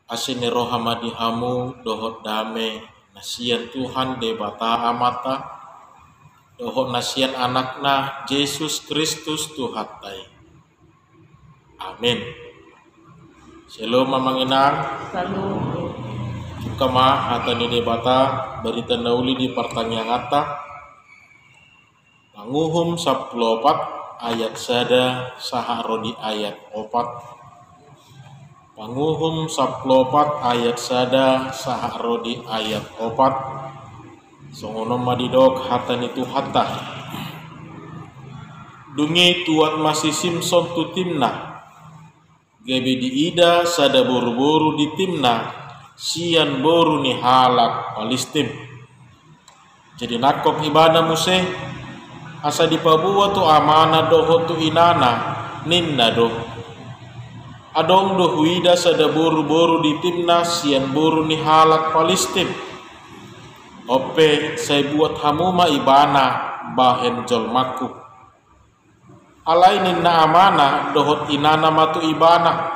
Asini rohamadi hamu dohot dame nasian Tuhan de bata amata dohot nasian anakna Yesus Kristus Tuhatai. Amin. Shalom mamanginang. Salam. Kama hatani de bata berita nauli di pertanyaan Panguhum 14 ayat sada saharodi ayat 4. Panguhum 14 ayat sada saharodi ayat 4. Songono madidok hatani tu hatta. Dungi tuat masih Simpson tu timna. Gebe di ida sada boru-boru di timna. Sian boru ni halak Palestin. Jadi nakok ibadah muse asa dipabuat tu amana doho tu inana ninna doh. Adong doh wida sada boru-boru di timnas sian boru ni halak Palestin. Ope saya buat hamuma ibana bahen jolmaku. Alai ninna amana dohot inana matu ibana.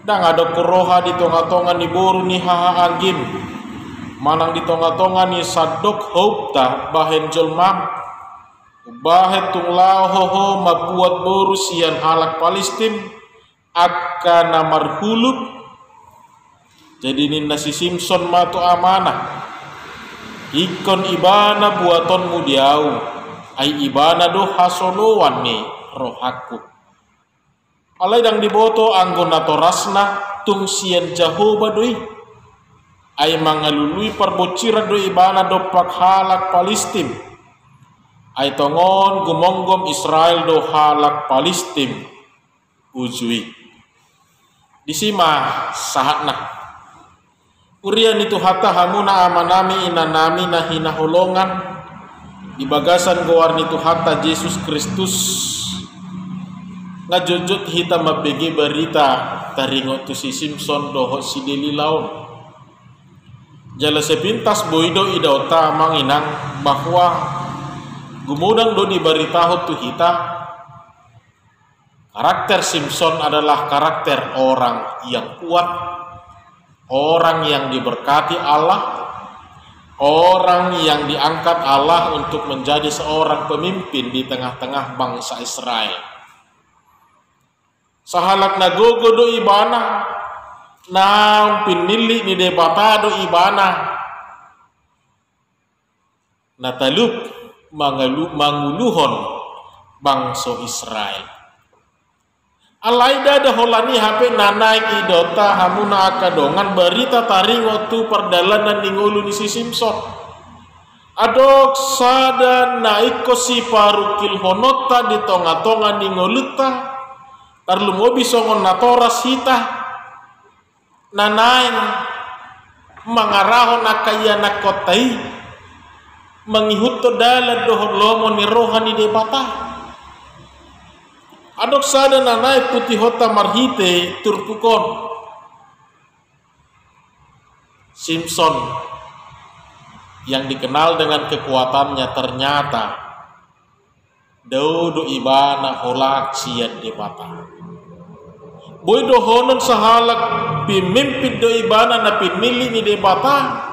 Dang ada kuroha di tonga-tonga ni boru ni haha anggim. Manang di tonga-tonga ni sadok hopta bahen jolmak. Bahet tunglau hoho mabuat boru sian halak Palestin akka namar hulub. Jadi ni nasi Simpson matu amanah. Ikon ibana buaton mudiau. Ai ibana do hasolowan ni rohaku. Alai dang diboto anggon natorasna tung sian Jehovah doi. Ai mangalului parbocira do ibana do pak halak Palestin. Ai tongon gumonggom Israel do halak Palestin ujui. Disima sahatna. Urian itu hatta hamuna amanami inanami nahina holongan. Di bagasan goar itu hatta Yesus Kristus. Ngajojot hita mabege berita taringot tu si Simpson doho si delilaun. Jala sepintas boido idota manginang bahwa gumudang do diberitahu tu hita karakter Simpson adalah karakter orang yang kuat, orang yang diberkati Allah, orang yang diangkat Allah untuk menjadi seorang pemimpin di tengah-tengah bangsa Israel. Sahalak nagogo do ibana naung pinili ni debata do ibana nataluk manguluhon bangsa Israel. Alaida da holani hape nanai idota hamuna akadongan berita taring waktu perdalanan ningulu ni si Simpson. Adok sada naiko si parukil honota di tonga-tonga ningoluta. Tarlu mo bisongon natoras hita nanain mangarahon akaya nakotai mangihut to dalad dohon lomo ni rohani debata. Adok sada nanai putih hota marhite turpukon. Simpson yang dikenal dengan kekuatannya ternyata do ibana holak siat debata. Boy dohonon sahalak pimimpin do ibana na pinili ni debata.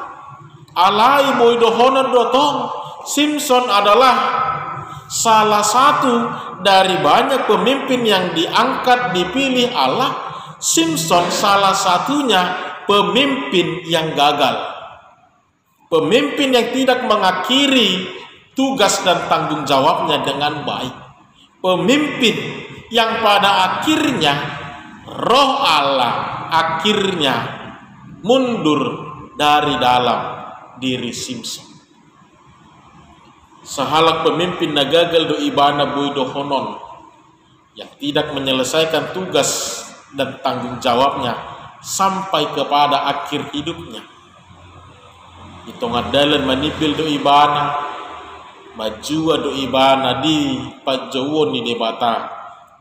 Alai boy dohonon dotong. Simpson adalah salah satu dari banyak pemimpin yang diangkat dipilih Allah. Simpson salah satunya pemimpin yang gagal. Pemimpin yang tidak mengakhiri tugas dan tanggung jawabnya dengan baik. Pemimpin yang pada akhirnya roh Allah akhirnya mundur dari dalam diri Simpson. Sahalak pemimpin nagagal do ibana boy dohonon yang tidak menyelesaikan tugas dan tanggung jawabnya sampai kepada akhir hidupnya. Itongadalan manipil do ibana majua do ibana di pajawon ni debata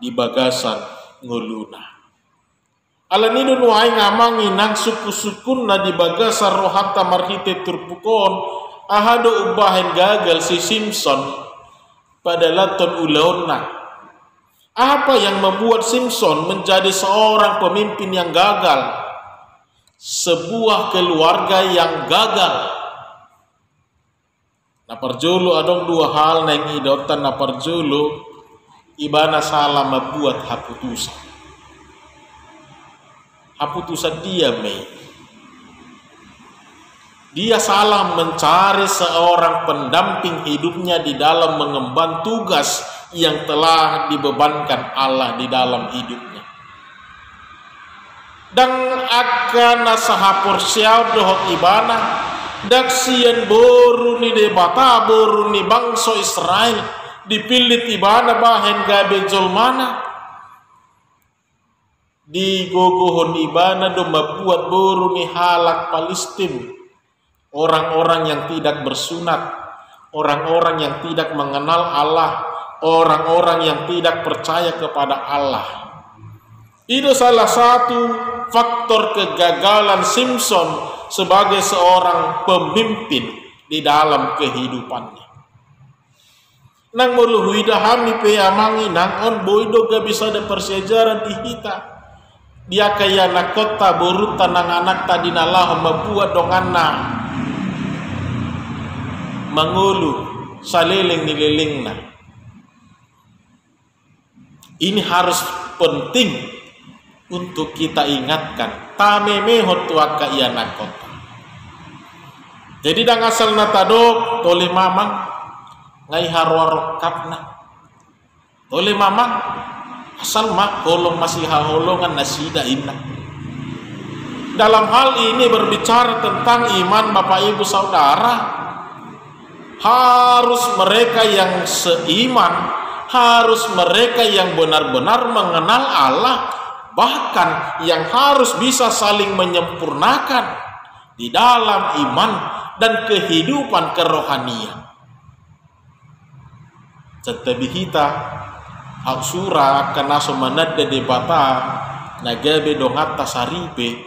di bagasan nguluna. Alanido nuai ngamangi nang suku-sukun na di bagasar rohata marhite turpukon ahado ubahen gagal si Simpson pada laton ulaonna. Apa yang membuat Simpson menjadi seorang pemimpin yang gagal? sebuah keluarga yang gagal. Na parjolo adong dua hal na yang idotan na parjolo ibana salah membuat haputusan. Haputusan dia dia salah mencari seorang pendamping hidupnya di dalam mengemban tugas yang telah dibebankan Allah di dalam hidupnya. Dan akan nasahapur siaw dohot ibana daksian boru ni debata boru ni bangsa Israel dipilih ibana bahen gabe jolmana di gogohon ibana do membuat boru ni halak Palestina, orang-orang yang tidak bersunat, orang-orang yang tidak mengenal Allah, orang-orang yang tidak percaya kepada Allah. Itu salah satu faktor kegagalan Simpson sebagai seorang pemimpin di dalam kehidupannya. Nang muluhui dahami pe amangi nang on boido ga bisa ada persejarah di hita. Dia kaya na kota boruta nang anak tadi nalah membuat donganna mangulu saliling nililingna. Ini harus penting untuk kita ingatkan tamemehot tuaka iya na kota. Jadi dang asal natado tole mamang ngai harwarok kapna. Tole mamang asal mak holong masih holongan nasida inna. Dalam hal ini berbicara tentang iman Bapak Ibu Saudara, harus mereka yang seiman, harus mereka yang benar-benar mengenal Allah, bahkan yang harus bisa saling menyempurnakan di dalam iman dan kehidupan kerohanian. Tetapi kita aksura kana somanad de debata nagabe dongata saripe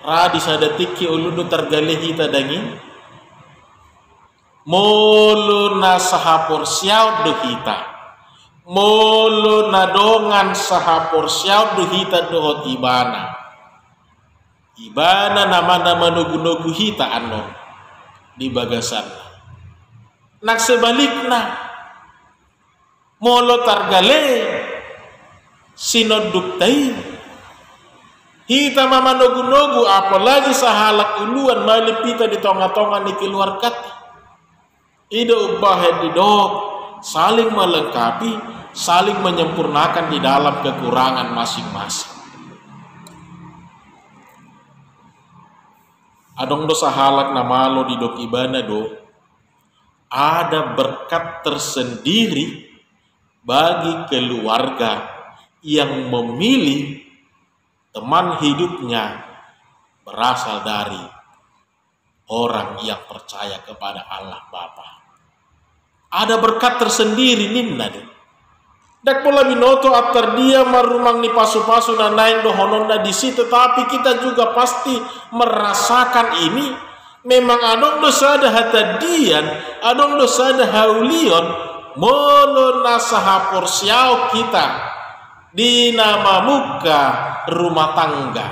radi sadatiki uludu tergalih kita dangin molo na sahapor siaw do kita molo na dongan sahapor siaw do kita dohot ibana nama nugu-nugu hita ano di bagasan nak sebalikna molo targale sinoduktai hita mama nogu-nogu apalagi sahalak uluan malipita di tonga-tonga ni keluar kata ida ubah didok saling melengkapi saling menyempurnakan di dalam kekurangan masing-masing. Adong do sahalak namalo di dok ibana do ada berkat tersendiri bagi keluarga yang memilih teman hidupnya berasal dari orang yang percaya kepada Allah Bapa. Ada berkat tersendiri ninna de. Dak pola binoto atar dia marumang ni pasu-pasu na naing dohononda di situ, tetapi kita juga pasti merasakan ini. Memang adong dosa ada hatadian, adong dosa ada haulion. Molo nasahapor siau kita di nama muka rumah tangga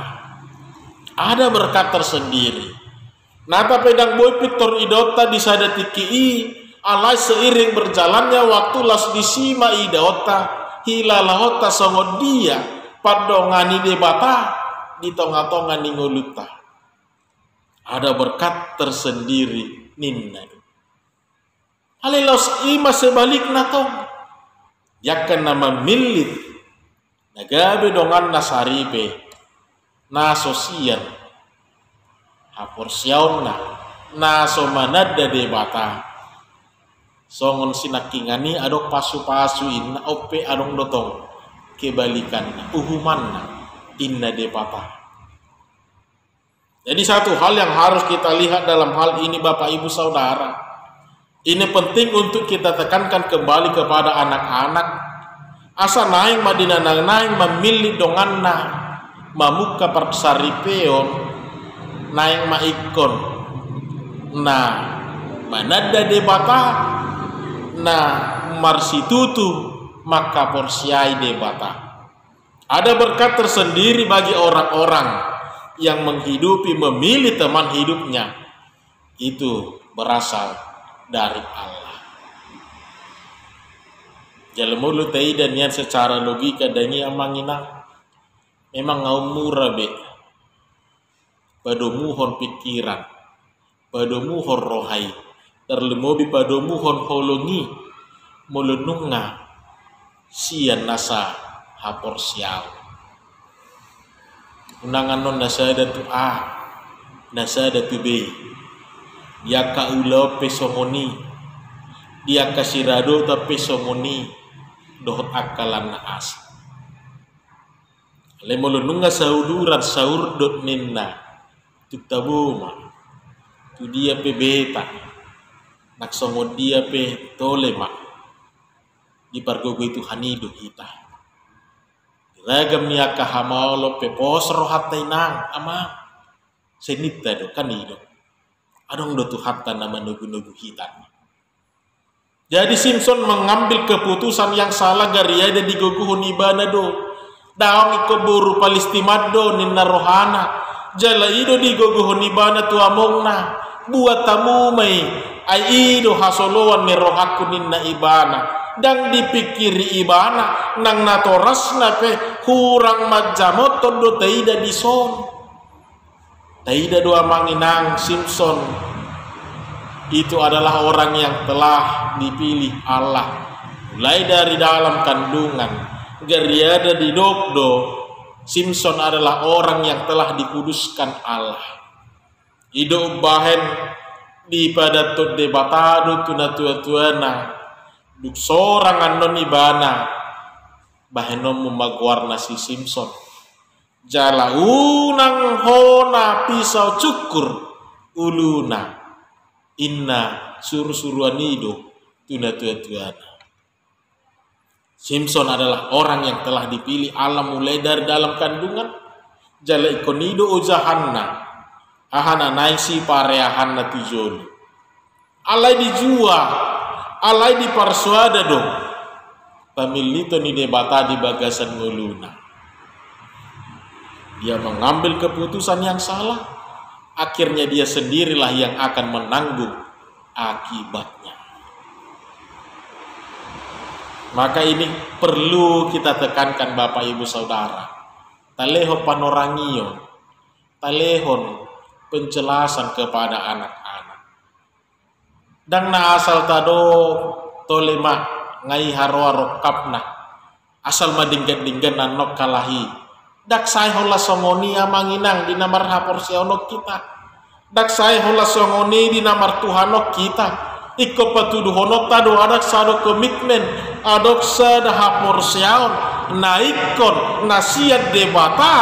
ada berkat tersendiri. Nata pedang boy pitor idota di sadatiki alai seiring berjalannya waktu las disima idota hilalahota songo dia padongani debata di tonga-tonga ningoluta. Ada berkat tersendiri ninna. Halilos ima sebalikna tong yakan nama milit nagabe dongan nasaripe na sosial hapor siauna na somanada debata songon sinakingani adok pasu-pasu inna ope adong dotong kebalikanna uhumanna inna debata. Jadi satu hal yang harus kita lihat dalam hal ini Bapak Ibu Saudara, ini penting untuk kita tekankan kembali kepada anak-anak. Asa naing madina naing memilih donganna mamuka persaripeon naing maikon na manada debata na marsitutu maka porsiai debata. Ada berkat tersendiri bagi orang-orang yang menghidupi, memilih teman hidupnya, itu berasal dari Allah. Jalemulu taida nian secara logika dangi amangina memang ngau murah be. Padomuhon pikiran, padomuhon rohai, terlemobi padomuhon holongi, mulununga sian nasa hapor siau. Unangan non nasada tu A, nasada tu B. Dia ka ulau pesomoni, dia kasirado ta pesomoni, dohot akalan naas. Lemolununga sauduran saur dot minna, tu tabuma, tu dia pe beta, nak songo dia pe tolema, di pargogo itu hanido kita. Ragam niya kahamalo pe pos rohat tainang ama, senita do kanido. Adong do hatta nama nugu-nugu hitam. Jadi Simpson mengambil keputusan yang salah garia ada di goguhun ibana do. Daong iko buru palistimad do ninna rohana. Jala ido di goguhun ibana tu amongna. Buat tamu mai ai ido hasoloan ni rohaku ninna ibana. Dang dipikiri ibana nang natorasna pe hurang majamot do taida di son. Taida dua manginang Simpson itu adalah orang yang telah dipilih Allah mulai dari dalam kandungan geriada di dokdo. Simpson adalah orang yang telah dikuduskan Allah. Ido bahen di pada tot debatado tuna tua-tuana duk sorang anon ibana bahenom memagwarna si Simpson. Jala unang hona pisau cukur uluna inna suruanido tuna tua-tuana. Simpson adalah orang yang telah dipilih Allah mulai dari dalam kandungan. Jala ikonido ujahanna ahana naisi pareahanna tujolu. Alai dijua, alai diparsuada dong. Pamilito ni debata di bagasan nguluna. Dia mengambil keputusan yang salah, akhirnya dia sendirilah yang akan menanggung akibatnya. Maka ini perlu kita tekankan Bapak Ibu Saudara. Taleho panorangion, talehon penjelasan kepada anak-anak. Dan na asal tado tolema ngai harwa rokapna, asal madinggan-dinggan nanok kalahi. Dak sai hola songoni amanginang di namar hapor sionok kita. Dak sai hola songoni di namar Tuhanok kita. Iko patudu honok tado adak sado komitmen adok sada hapor sion naikon nasiat debata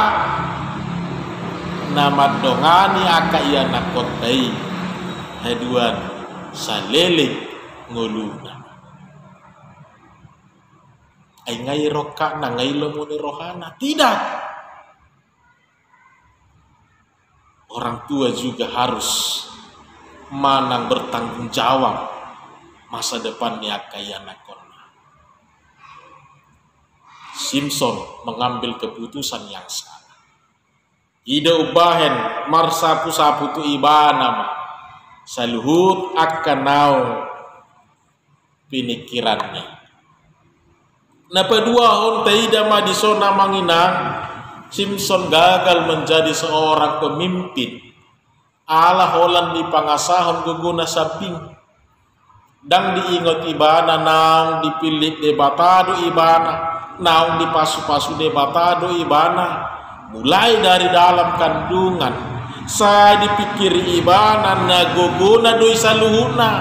nama dongani aka iya nakotai haduan salele nguluna. Ay ngai roka na ngai lomuni rohana tidak. Orang tua juga harus manang bertanggung jawab masa depannya kaya nakona. Simpson mengambil keputusan yang salah. Ida ubahen marsapu-sapu tu ibana saluhut akan nau pinikirannya. Napa dua on taida madisona manginang Simpson gagal menjadi seorang pemimpin. Allah holan di pangasahon guguna sabing. Dang diingot ibana naung dipilih debatado ibana. Naung dipasu-pasu debatado ibana. Mulai dari dalam kandungan. Saya dipikiri ibana na guguna doi saluhuna.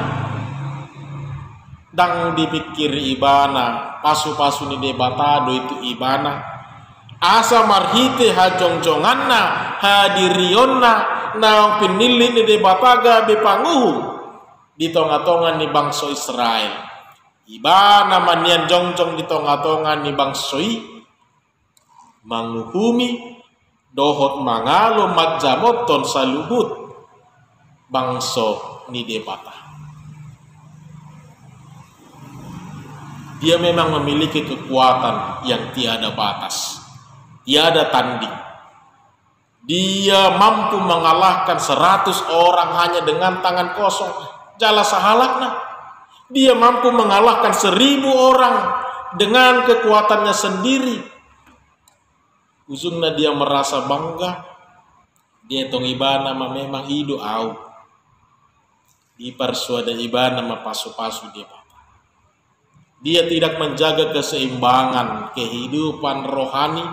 Dang dipikiri ibana. Pasu-pasu ni debatado itu ibana. Asa marhite hajongjonganna hadirionna naong pinili ni debataga bepanguhu di tonga-tonga ni bangsa Israel. Iba naman yan jongjong di tonga-tonga ni bangsoi manguhumi dohot mangalo magjamoton saluhut bangso ni debata. Dia memang memiliki kekuatan yang tiada batas. Tiada tanding. Dia mampu mengalahkan 100 orang hanya dengan tangan kosong. Jala sahalakna. Dia mampu mengalahkan 1000 orang dengan kekuatannya sendiri. Ujungnya dia merasa bangga. Dia tong ibana memang hidup au. Di parsuada ibana pasu-pasu dia. Dia tidak menjaga keseimbangan kehidupan rohani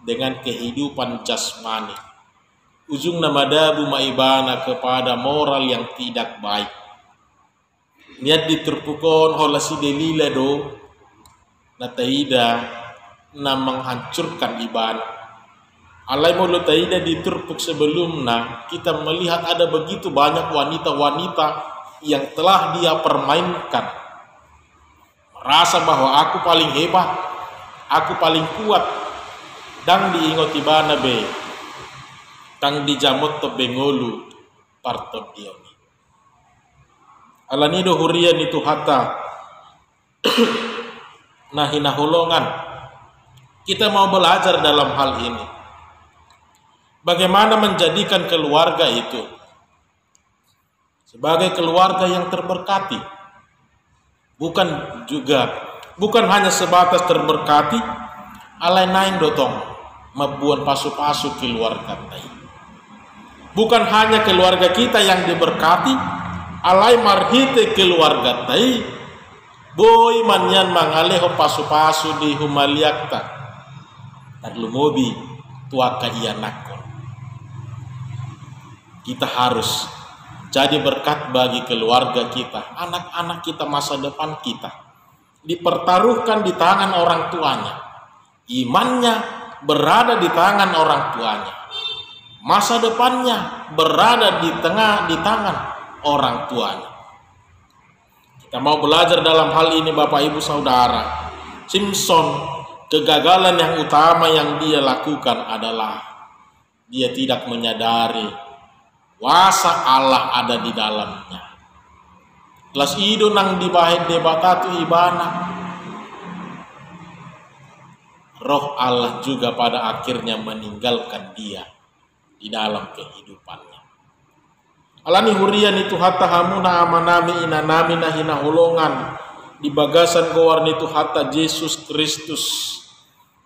dengan kehidupan jasmani. Ujungnya madabu maibana kepada moral yang tidak baik. Niat diterpukon hola si delila do na taida na menghancurkan ibana. Alai mulu taida diterpuk sebelumnya, kita melihat ada begitu banyak wanita-wanita yang telah dia permainkan. Merasa bahwa aku paling hebat, aku paling kuat. Dan diingot ibana be. Tang dijamot to bengolu partob diomi. Alanido hurian itu hatta nahinahulongan. Kita mau belajar dalam hal ini. Bagaimana menjadikan keluarga itu sebagai keluarga yang terberkati. Bukan hanya sebatas terberkati, alai naing dotong mabuan pasu-pasu keluarga tai. Bukan hanya keluarga kita yang diberkati, alai marhite keluarga tai. Boy manyan mangaleho pasu-pasu di humaliakta. Tarlumobi tuaka iya nakon. Kita harus jadi berkat bagi keluarga kita, anak-anak kita, masa depan kita. Dipertaruhkan di tangan orang tuanya. Imannya berada di tangan orang tuanya. Masa depannya berada di tangan orang tuanya. Kita mau belajar dalam hal ini Bapak Ibu Saudara. Simpson, kegagalan yang utama yang dia lakukan adalah dia tidak menyadari kuasa Allah ada di dalamnya. Kelas ido nang dibahid debatatu ibana. Roh Allah juga pada akhirnya meninggalkan dia di dalam kehidupannya. Alani hurian itu hatta hamuna amanami inanami nahina holongan di bagasan gowarni itu hatta Yesus Kristus.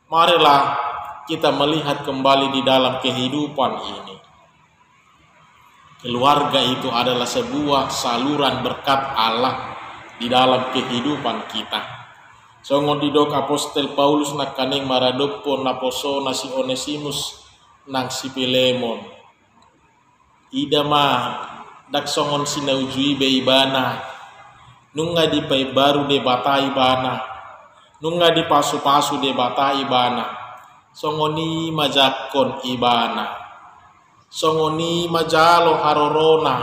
Marilah kita melihat kembali di dalam kehidupan ini. Keluarga itu adalah sebuah saluran berkat Allah di dalam kehidupan kita. Songon didok Apostel Paulus nak kaning maradopo naposo nasi Onesimus nang si Pilemon. Ida ma dak songon sinaujui be ibana. Nunga di pai baru de bata ibana. Nunga di pasu-pasu de bata ibana. Songoni majakon ibana. Songoni majalo harorona.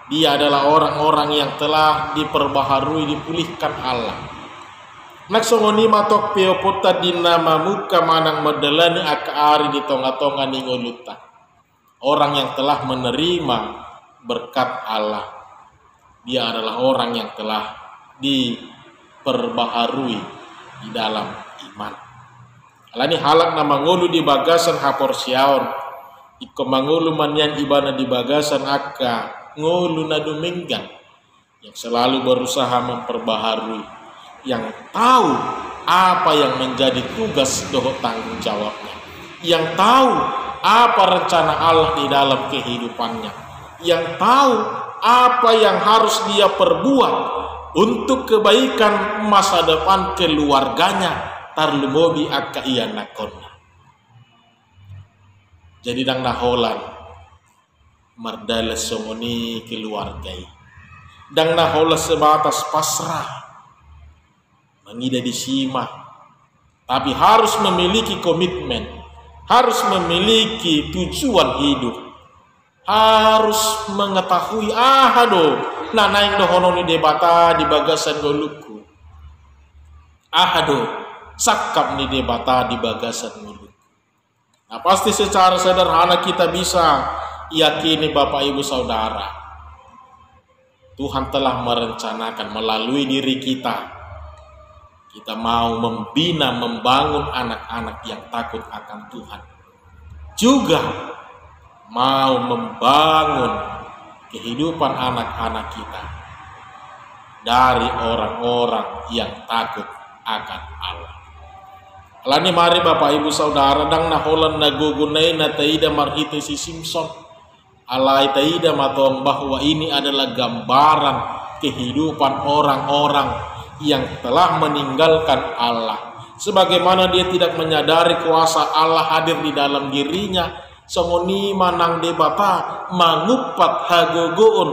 Dia adalah orang-orang yang telah diperbaharui, dipulihkan Allah. Nak songoni matok peopota dinama muka manang medelani akaari di tonga-tonga ningoluta. Orang yang telah menerima berkat Allah. Dia adalah orang yang telah diperbaharui di dalam iman. Alani halak nama ngulu di bagasan hapor siaon. Iko mangulu manyan ibana di bagasan akka ngulu naduminggan. Yang selalu berusaha memperbaharui. Yang tahu apa yang menjadi tugas dohot tanggung jawabnya. Yang tahu apa rencana Allah di dalam kehidupannya. Yang tahu apa yang harus dia perbuat untuk kebaikan masa depan keluarganya. Tarlumobi akka iya nakonna. Jadi dang naholan mardala songoni keluargai. Dang nahola sebatas pasrah. Mangida disima. Tapi harus memiliki komitmen. Harus memiliki tujuan hidup. Harus mengetahui nanaing dohononi debata di bagasan goluku. Sakap ni debata di bagasan goluku. Nah, pasti secara sederhana kita bisa yakini Bapak Ibu Saudara. Tuhan telah merencanakan melalui diri kita. Kita mau membina, membangun anak-anak yang takut akan Tuhan. juga mau membangun kehidupan anak-anak kita dari orang-orang yang takut akan Allah. Alani mari Bapak Ibu Saudara dang naholan nagugunay na taida marhito si Simpson. Alay taida matong bahwa ini adalah gambaran kehidupan orang-orang yang telah meninggalkan Allah. Sebagaimana dia tidak menyadari kuasa Allah hadir di dalam dirinya, songoni manang debata mangupat hagogoon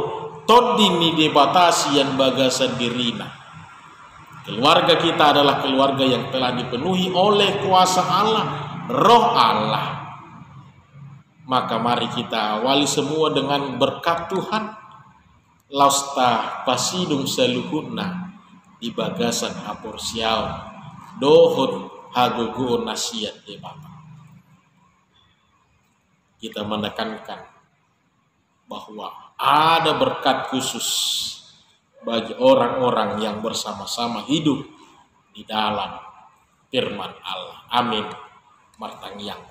todini debatasi yang bagasan dirina. Keluarga kita adalah keluarga yang telah dipenuhi oleh kuasa Allah, roh Allah. Maka mari kita awali semua dengan berkat Tuhan. Lausta pasidung seluhutna di bagasan aporsiaw dohot hagogo nasiat de Bapa. Kita menekankan bahwa ada berkat khusus bagi orang-orang yang bersama-sama hidup di dalam firman Allah. Amin. Martang yang